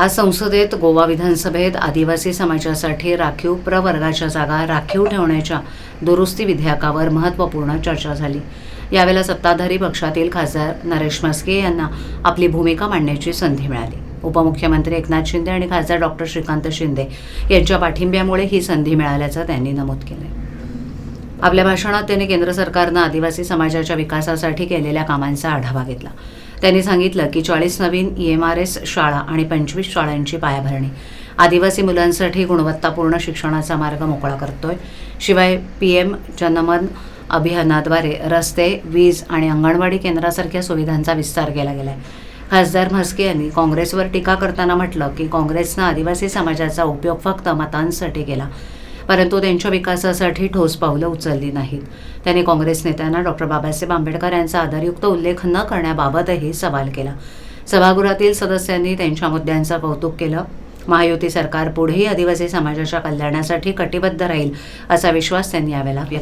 आज संसदेत गोवा विधानसभेत आदिवासी समाजासाठी राखीव प्रवर्गाच्या जागा राखीव ठेवण्याच्या दुरुस्ती विधेयकावर महत्त्वपूर्ण चर्चा झाली। यावेळेला सत्ताधारी पक्षातील खासदार नरेश म्हस्के यांना आपली भूमिका मांडण्याची संधी मिळाली। उपमुख्यमंत्री एकनाथ शिंदे आणि खासदार डॉक्टर श्रीकांत शिंदे यांच्या पाठिंब्यामुळे ही संधी मिळाल्याचं त्यांनी नमूद केलं। आपल्या भाषणात त्यांनी केंद्र सरकारनं आदिवासी समाजाच्या विकासासाठी केलेल्या कामांचा आढावा घेतला। त्यांनी सांगितलं की 40 नवीन EMRS शाळा आणि 25 शाळांची पायाभरणी आदिवासी मुलांसाठी गुणवत्तापूर्ण शिक्षणाचा मार्ग मोकळा करतोय। शिवाय PM जनमन अभियानाद्वारे रस्ते, वीज आणि अंगणवाडी केंद्रासारख्या सुविधांचा विस्तार केला गेलाय। खासदार म्हस्के यांनी काँग्रेसवर टीका करताना म्हटलं की काँग्रेसनं आदिवासी समाजाचा उपयोग फक्त मतांसाठी केला, परंतु त्यांच्या विकासासाठी ठोस पावलं उचलली नाहीत। त्यांनी काँग्रेस नेत्यांना डॉक्टर बाबासाहेब आंबेडकर यांचा आदरयुक्त उल्लेख न करण्याबाबतही सवाल केला। सभागृहातील सदस्यांनी त्यांच्या मुद्द्यांचं कौतुक केलं। महायुती सरकार पुढेही आदिवासी समाजाच्या कल्याणासाठी कटिबद्ध राहील असा विश्वास त्यांनी यावेळेला व्यक्त